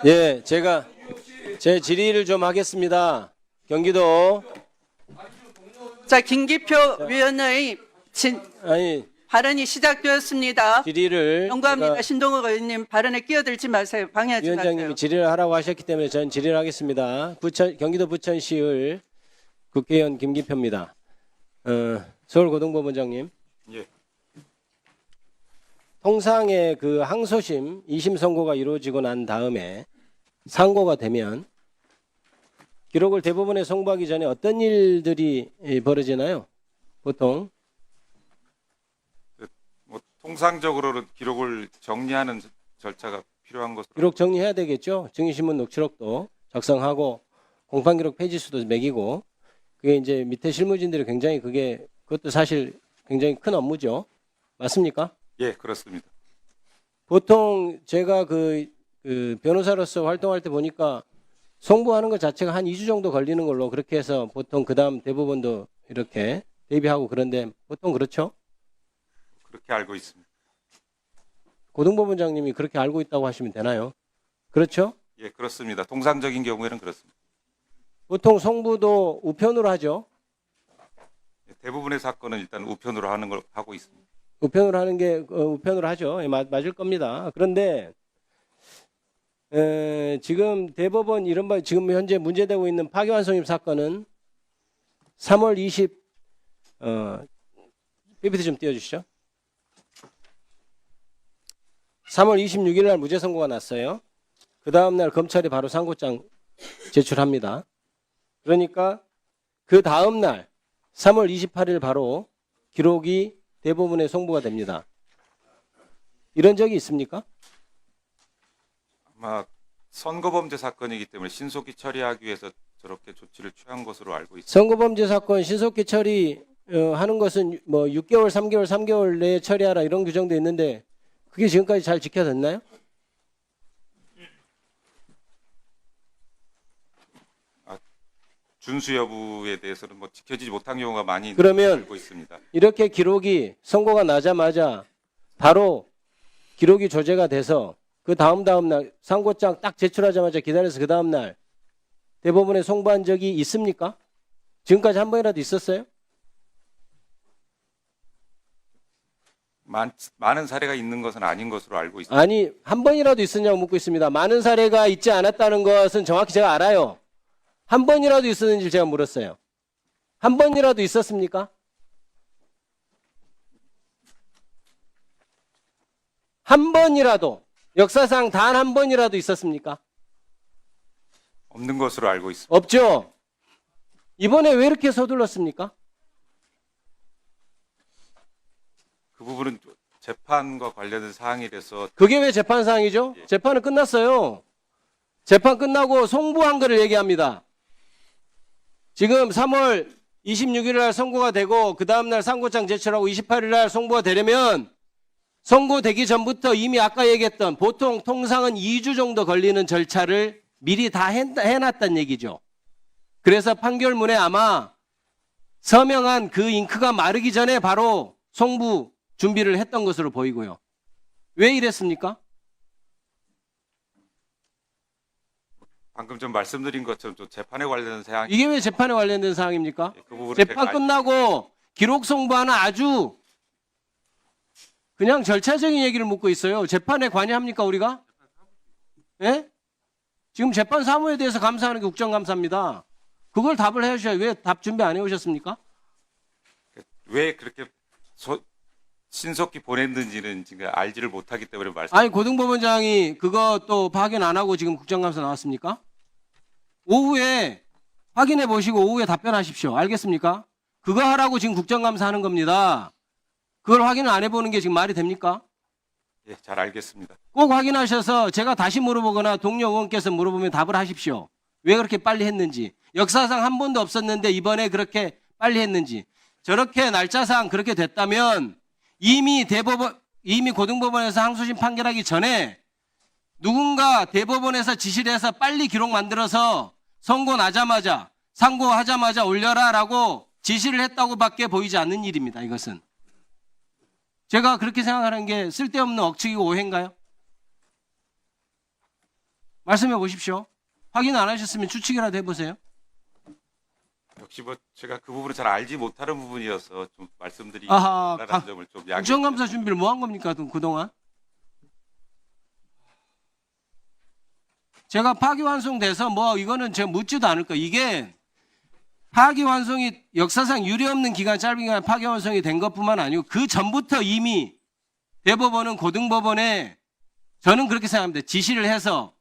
예, 제가 제 질의를 좀 하겠습니다. 경기도 자, 김기표 위원의 아니 발언이 시작되었습니다. 질의를 경고합니다. 제가 신동욱 의원님 발언에 끼어들지 마세요. 방해하지 마세요. 위원장님이 질의를 하라고 하셨기 때문에 저는 질의를 하겠습니다. 경기도 부천시의 국회의원 김기표입니다. 서울고등법원장님. 예. 통상의 그 항소심 2심 선고가 이루어지고 난 다음에 상고가 되면 기록을 대법원에 송부하기 전에 어떤 일들이 벌어지나요? 보통 뭐 통상적으로는 기록을 정리하는 절차가 필요한 것으로 기록 정리해야 되겠죠. 증인신문 녹취록도 작성하고 공판기록 페이지수도 매기고 그게 이제 밑에 실무진들이 굉장히 그것도 사실 굉장히 큰 업무죠. 맞습니까? 예, 그렇습니다. 보통 제가 그 변호사로서 활동할 때 보니까 송부하는 것 자체가 한 2주 정도 걸리는 걸로 그렇게 해서 보통 그다음 대법원도 이렇게 대비하고 그런데 보통 그렇죠? 그렇게 알고 있습니다. 고등법원장님이 그렇게 알고 있다고 하시면 되나요? 그렇죠? 예, 그렇습니다. 통상적인 경우에는 그렇습니다. 보통 송부도 우편으로 하죠. 예, 대부분의 사건은 일단 우편으로 하는 걸 하고 있습니다. 우편으로 하는 게 우편으로 하죠. 예, 맞을 겁니다. 그런데 지금 대법원 이른바 지금 현재 문제되고 있는 파기환송입 사건은 3월 PPT 좀 띄워주시죠. 3월 26일 날 무죄 선고가 났어요. 그 다음 날 검찰이 바로 상고장 제출합니다. 그러니까 그 다음 날 3월 28일 바로 기록이 대법원에 송부가 됩니다. 이런 적이 있습니까? 아마 선거범죄 사건이기 때문에 신속히 처리하기 위해서 저렇게 조치를 취한 것으로 알고 있습니다. 선거범죄 사건 신속히 처리하는 것은 뭐 6개월, 3개월 내에 처리하라 이런 규정도 있는데 그게 지금까지 잘 지켜졌나요? 준수 여부에 대해서는 뭐 지켜지지 못한 경우가 많이 그러면 알고 있습니다. 이렇게 기록이 선고가 나자마자 바로 기록이 조제가 돼서 그 다음 날 상고장 딱 제출하자마자 기다려서 그 다음 날 대법원에 송부한 적이 있습니까? 지금까지 한 번이라도 있었어요? 많은 사례가 있는 것은 아닌 것으로 알고 있습니다. 아니 한 번이라도 있었냐고 묻고 있습니다. 많은 사례가 있지 않았다는 것은 정확히 제가 알아요. 한 번이라도 있었는지 제가 물었어요. 한 번이라도 있었습니까? 한 번이라도 역사상 단 한 번이라도 있었습니까? 없는 것으로 알고 있습니다. 없죠. 이번에 왜 이렇게 서둘렀습니까? 그 부분은 재판과 관련된 사항이라서 그게 왜 재판 사항이죠? 재판은 끝났어요. 재판 끝나고 송부한 거를 얘기합니다. 지금 3월 26일 날 선고가 되고 그 다음 날 상고장 제출하고 28일 날 송부가 되려면 선고되기 전부터 이미 아까 얘기했던 보통 통상은 2주 정도 걸리는 절차를 미리 다 해놨단 얘기죠. 그래서 판결문에 아마 서명한 그 잉크가 마르기 전에 바로 송부 준비를 했던 것으로 보이고요. 왜 이랬습니까? 방금 좀 말씀드린 것처럼 좀 재판에 관련된 사항이 이게 왜 재판에 관련된 사항입니까? 그 부분을 재판 제가 끝나고 기록 송부하는 아주 그냥 절차적인 얘기를 묻고 있어요. 재판에 관여합니까 우리가? 예? 지금 재판 사무에 대해서 감사하는 게 국정감사입니다. 그걸 답을 해주셔야 왜 답 준비 안 해오셨습니까? 왜 그렇게 신속히 보냈는지는 지금 알지를 못하기 때문에 아니 고등법원장이 그거 또 확인 안 하고 지금 국정감사 나왔습니까? 오후에 확인해 보시고 오후에 답변하십시오. 알겠습니까? 그거 하라고 지금 국정감사 하는 겁니다. 그걸 확인을 안 해보는 게 지금 말이 됩니까? 예, 잘 알겠습니다. 꼭 확인하셔서 제가 다시 물어보거나 동료 의원께서 물어보면 답을 하십시오. 왜 그렇게 빨리 했는지. 역사상 한 번도 없었는데 이번에 그렇게 빨리 했는지. 저렇게 날짜상 그렇게 됐다면 이미 고등법원에서 항소심 판결하기 전에 누군가 대법원에서 지시를 해서 빨리 기록 만들어서 선고 나자마자 상고하자마자 올려라라고 지시를 했다고밖에 보이지 않는 일입니다. 이것은. 제가 그렇게 생각하는 게 쓸데없는 억측이고 오해인가요? 말씀해 보십시오. 확인 안 하셨으면 추측이라도 해보세요. 역시 뭐 제가 그 부분을 잘 알지 못하는 부분이어서 좀 말씀드리기 아하, 어렵다는 점을 좀 양해. 국정감사 준비를 뭐 한 겁니까 그동안? 제가 파기환송돼서 뭐 이거는 제가 묻지도 않을 거예요. 이게 파기환송이 역사상 유례없는 기간, 짧은 기간 파기환송이 된 것뿐만 아니고 그 전부터 이미 대법원은 고등법원에 저는 그렇게 생각합니다. 지시를 해서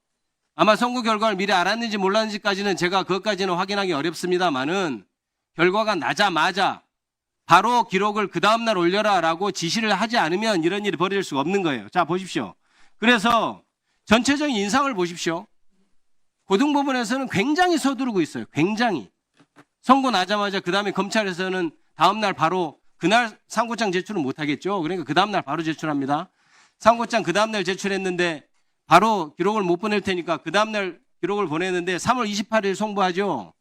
아마 선고 결과를 미리 알았는지 몰랐는지까지는 제가 그것까지는 확인하기 어렵습니다만은 결과가 나자마자 바로 기록을 그 다음날 올려라라고 지시를 하지 않으면 이런 일이 벌어질 수가 없는 거예요. 자, 보십시오. 그래서 전체적인 인상을 보십시오. 고등법원에서는 굉장히 서두르고 있어요. 굉장히. 선고 나자마자 그 다음에 검찰에서는 다음날 바로 그날 상고장 제출은 못하겠죠. 그러니까 그 다음날 바로 제출합니다. 상고장 그 다음날 제출했는데 바로 기록을 못 보낼 테니까 그 다음날 기록을 보내는데 3월 28일 송부하죠.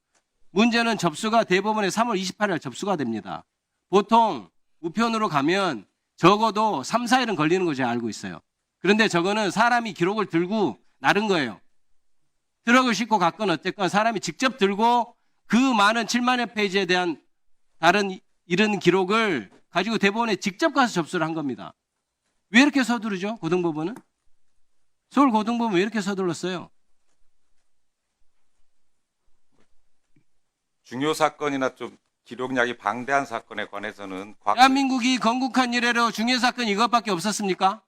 문제는 접수가 대법원에 3월 28일 접수가 됩니다. 보통 우편으로 가면 적어도 3, 4일은 걸리는 거 제가 알고 있어요. 그런데 저거는 사람이 기록을 들고 나른 거예요. 트럭을 싣고 갔건 어쨌건 사람이 직접 들고 그 많은 7만여 페이지에 대한 다른 이런 기록을 가지고 대법원에 직접 가서 접수를 한 겁니다. 왜 이렇게 서두르죠? 고등법원은? 서울고등법원 왜 이렇게 서둘렀어요? 중요 사건이나 좀 기록량이 방대한 사건에 관해서는 대한민국이 건국한 이래로 중요 사건이 이것밖에 없었습니까?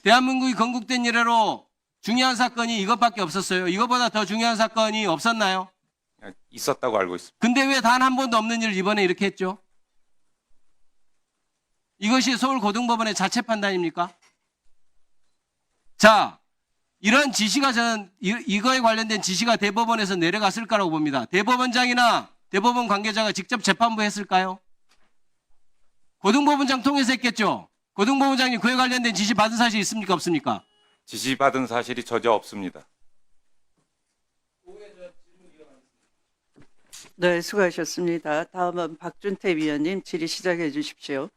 대한민국이 건국된 이래로 중요한 사건이 이것밖에 없었어요. 이것보다 더 중요한 사건이 없었나요? 있었다고 알고 있습니다. 근데 왜 단 한 번도 없는 일을 이번에 이렇게 했죠? 이것이 서울고등법원의 자체 판단입니까? 자, 이런 지시가 저는 이거에 관련된 지시가 대법원에서 내려갔을 거라고 봅니다. 대법원장이나 대법원 관계자가 직접 재판부 했을까요? 고등법원장 통해서 했겠죠? 고등법원장님 그에 관련된 지시 받은 사실 있습니까? 없습니까? 지시받은 사실이 전혀 없습니다. 네, 수고하셨습니다. 다음은 박준태 위원님 질의 시작해 주십시오.